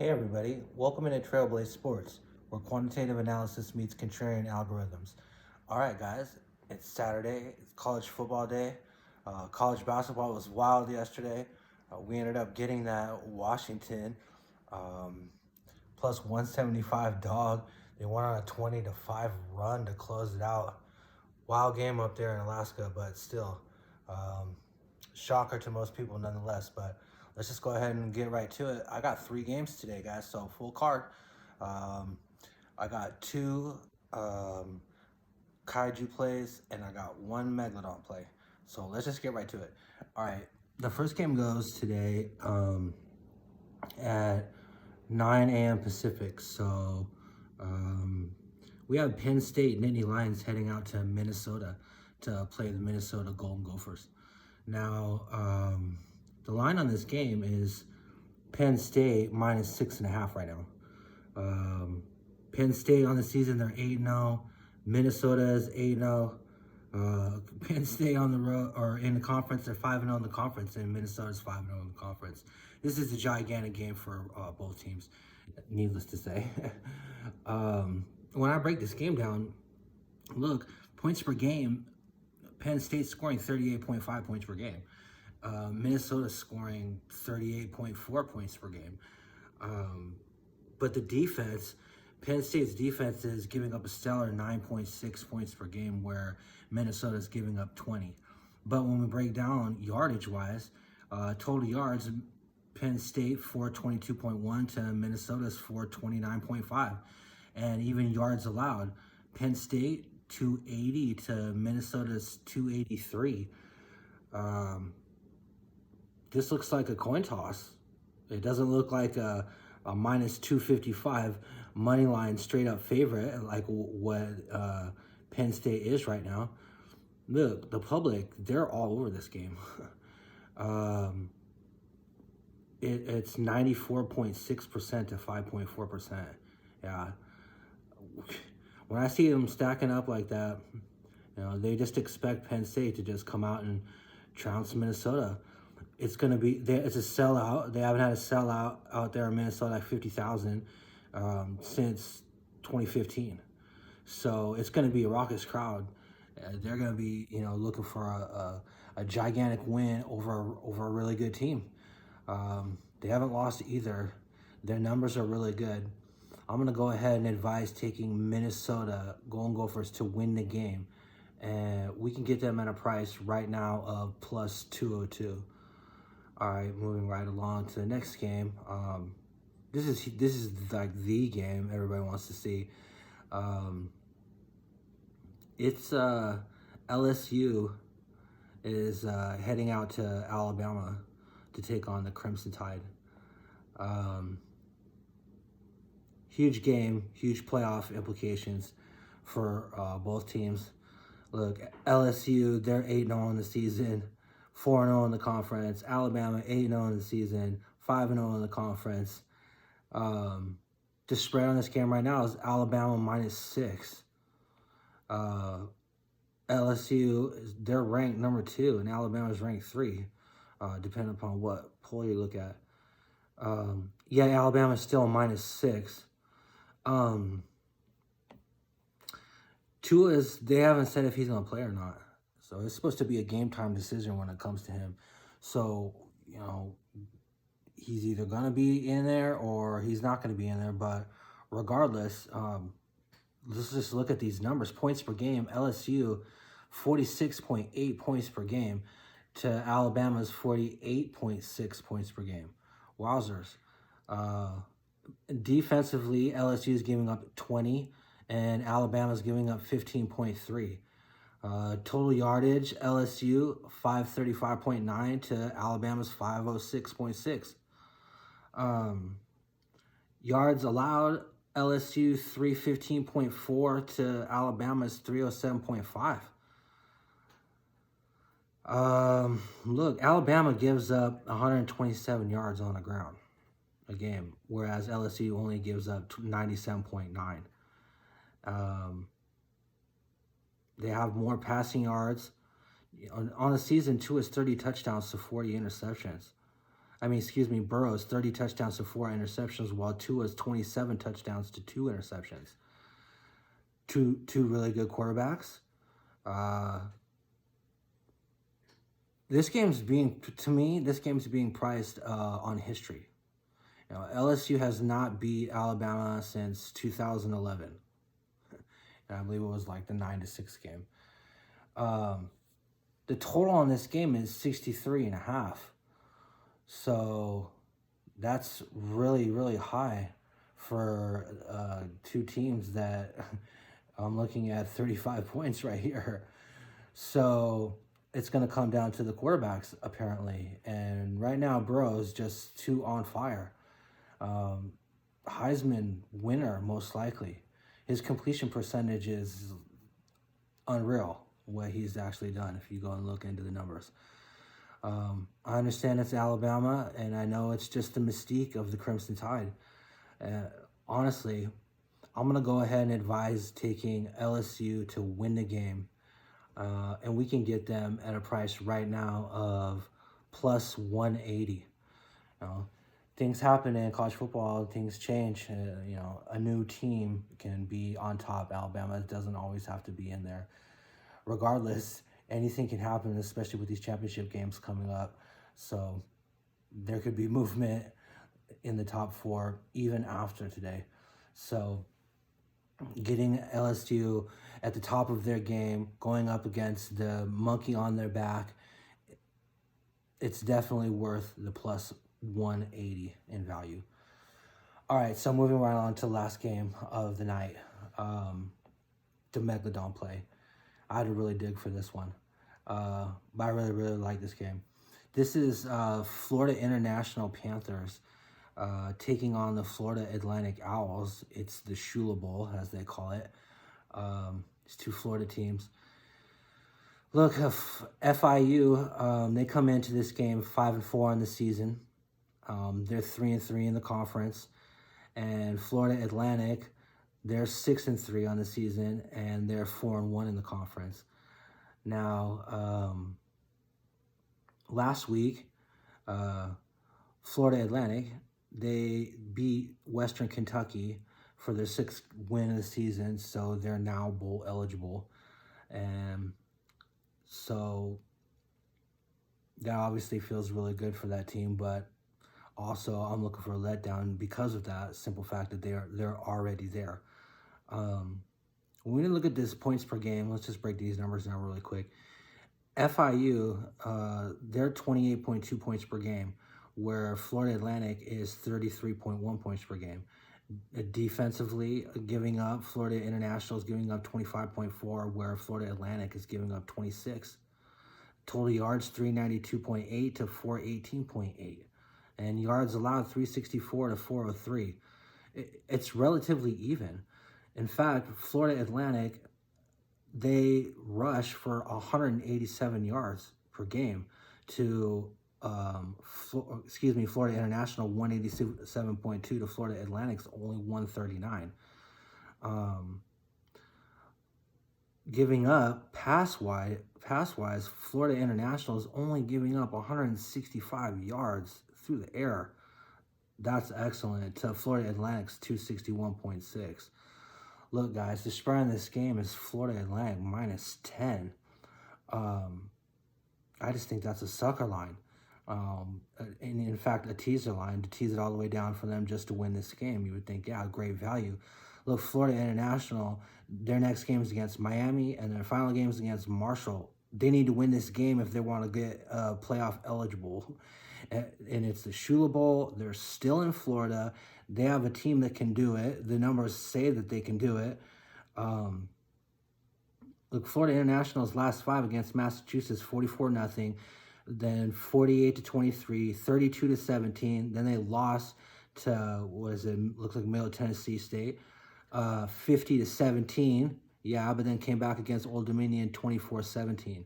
Hey everybody, welcome into Trailblaze Sports, where quantitative analysis meets contrarian algorithms. Alright guys, it's Saturday, it's college football day. College basketball was wild yesterday. We ended up getting that Washington um, plus 175 dog. They went on a 20-5 run to close it out. Wild game up there in Alaska, but still, um, shocker to most people nonetheless. But let's just go ahead and get right to it. I got 3 games today, guys, so full card. Um, I got 2 um, kaiju plays and I got 1 megalodon play. So let's just get right to it. All right, the first game goes today at 9 a.m. Pacific. So we have Penn State Nittany Lions heading out to Minnesota to play the Minnesota Golden Gophers. Now, the line on this game is Penn State minus 6.5 right now. Penn State on the season, they're 8-0. Minnesota is 8-0. Penn State on the road or in the conference, they're 5-0 in the conference, and Minnesota's 5-0 in the conference. This is a gigantic game for both teams, needless to say. When I break this game down, look, points per game, Penn State scoring 38.5 points per game. Minnesota scoring 38.4 points per game. But the defense, Penn State's defense is giving up a stellar 9.6 points per game, where Minnesota's giving up 20. But when we break down yardage-wise, total yards, Penn State 422.1 to Minnesota's 429.5. And even yards allowed, Penn State 280 to Minnesota's 283. This looks like a coin toss. It doesn't look like a minus 255 money line straight up favorite like what Penn State is right now. Look, the public, they're all over this game. It's 94.6% to 5.4%. Yeah. When I see them stacking up like that, they just expect Penn State to just come out and trounce Minnesota. It's going to be, it's a sellout. They haven't had a sellout out there in Minnesota like 50,000 since 2015. So it's going to be a raucous crowd. They're going to be, looking for a gigantic win over a really good team. They haven't lost either. Their numbers are really good. I'm going to go ahead and advise taking Minnesota Golden Gophers to win the game. And we can get them at a price right now of plus 202. All right, moving right along to the next game. This is like the game everybody wants to see. It's LSU is heading out to Alabama to take on the Crimson Tide. Huge game, huge playoff implications for both teams. Look, LSU, they're 8-0 in the season, 4-0 in the conference. Alabama, 8-0 in the season, 5-0 in the conference. The spread on this game right now is Alabama minus 6. LSU, they're ranked number 2, and Alabama's ranked 3, depending upon what poll you look at. Yeah, Alabama's still minus 6. Tua they haven't said if he's going to play or not. So it's supposed to be a game time decision when it comes to him. So, he's either going to be in there or he's not going to be in there. But regardless, let's just look at these numbers. Points per game, LSU, 46.8 points per game to Alabama's 48.6 points per game. Wowzers. Defensively, LSU is giving up 20 and Alabama's giving up 15.3. Total yardage, LSU 535.9 to Alabama's 506.6. Yards allowed, LSU 315.4 to Alabama's 307.5. Look, Alabama gives up 127 yards on the ground a game, whereas LSU only gives up 97.9. They have more passing yards. On the season, Tua has 30 touchdowns to 40 interceptions. Burrow's 30 touchdowns to 4 interceptions, while Tua's 27 touchdowns to 2 interceptions. Two really good quarterbacks. This game's being priced on history. You know, LSU has not beat Alabama since 2011. And I believe it was like the 9-6 game. The total on this game is 63.5. So that's really, really high for two teams that I'm looking at 35 points right here. So it's going to come down to the quarterbacks, apparently. And right now, Burrow's just too on fire. Heisman winner, most likely. His completion percentage is unreal, what he's actually done, if you go and look into the numbers. I understand it's Alabama, and I know it's just the mystique of the Crimson Tide. Honestly, I'm going to go ahead and advise taking LSU to win the game. And we can get them at a price right now of plus 180. You know, things happen in college football, things change. You know, a new team can be on top. Alabama doesn't always have to be in there. Regardless, anything can happen, especially with these championship games coming up. So there could be movement in the top 4 even after today. So getting LSU at the top of their game, going up against the monkey on their back, it's definitely worth the plus 180 in value. All right, so moving right on to the last game of the night, the Megalodon play. I had to really dig for this one, but I really, really like this game. This is Florida International Panthers taking on the Florida Atlantic Owls. It's the Shula Bowl, as they call it. It's 2 Florida teams. Look, FIU, they come into this game 5-4 in the season. They're 3-3 in the conference. And Florida Atlantic, they're 6-3 on the season, and they're 4-1 in the conference. Now, last week, Florida Atlantic, they beat Western Kentucky for their 6th win of the season, so they're now bowl eligible. And so that obviously feels really good for that team, but also I'm looking for a letdown because of that simple fact that they're already there. When we look at this points per game, let's just break these numbers down really quick. FIU, they're 28.2 points per game, where Florida Atlantic is 33.1 points per game. Defensively, giving up, Florida International is giving up 25.4, where Florida Atlantic is giving up 26. Total yards, 392.8 to 418.8. And yards allowed, 364 to 403. It's relatively even. In fact, Florida Atlantic, they rush for 187 yards per game to, Florida International 187.2 to Florida Atlantic's only 139. Giving up pass-wise, Florida International is only giving up 165 yards through the air. That's excellent. To Florida Atlantic's 261.6. Look, guys, the spread in this game is Florida Atlantic minus 10. I just think that's a sucker line. And in fact, a teaser line to tease it all the way down for them just to win this game. You would think, yeah, great value. Look, Florida International, their next game is against Miami, and their final game is against Marshall. They need to win this game if they want to get playoff eligible. And it's the Shula Bowl. They're still in Florida. They have a team that can do it. The numbers say that they can do it. Look, Florida International's last 5 against Massachusetts, 44-0. Then 48-23, 32-17. Then they lost to, looks like Middle Tennessee State, 50-17. Yeah, but then came back against Old Dominion 24-17.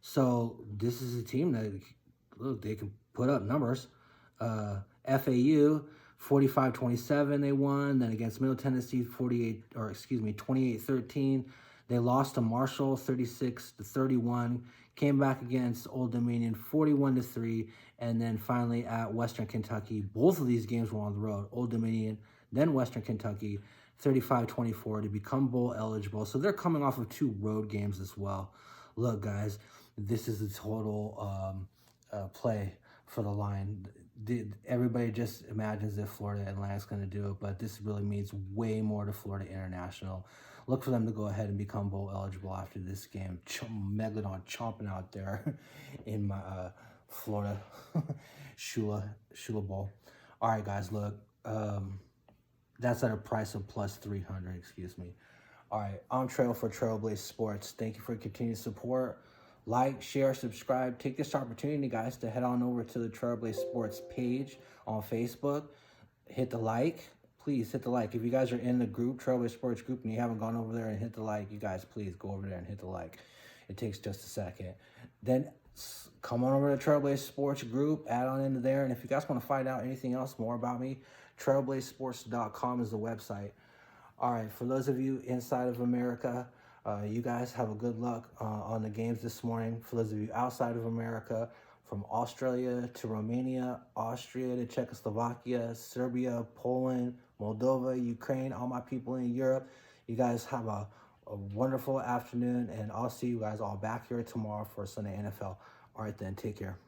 So this is a team that, look, they can put up numbers. FAU, 45-27 they won. Then against Middle Tennessee, 28-13. They lost to Marshall, 36-31. Came back against Old Dominion, 41-3. And then finally at Western Kentucky, both of these games were on the road. Old Dominion, then Western Kentucky, 35-24 to become bowl eligible. So they're coming off of 2 road games as well. Look, guys, this is the total play for the line. Everybody just imagines that Florida Atlantic's going to do it, but this really means way more to Florida International. Look for them to go ahead and become bowl eligible after this game. Megalodon chomping out there in my Florida Shula Bowl. All right, guys, look. That's at a price of plus 300, excuse me. All right, I'm Trail for Trailblaze Sports. Thank you for your continued support. Like, share, subscribe. Take this opportunity, guys, to head on over to the Trailblaze Sports page on Facebook. Hit the like. Please hit the like. If you guys are in the group, Trailblaze Sports group, and you haven't gone over there and hit the like, you guys, please go over there and hit the like. It takes just a second. Then come on over to Trailblaze Sports group, add on into there. And if you guys want to find out anything else more about me, trailblazesports.com is the website. All right, for those of you inside of America, you guys have a good luck on the games this morning. For those of you outside of America, from Australia to Romania, Austria to Czechoslovakia, Serbia, Poland, Moldova, Ukraine, all my people in Europe, you guys have a wonderful afternoon, and I'll see you guys all back here tomorrow for Sunday NFL. All right, then, take care.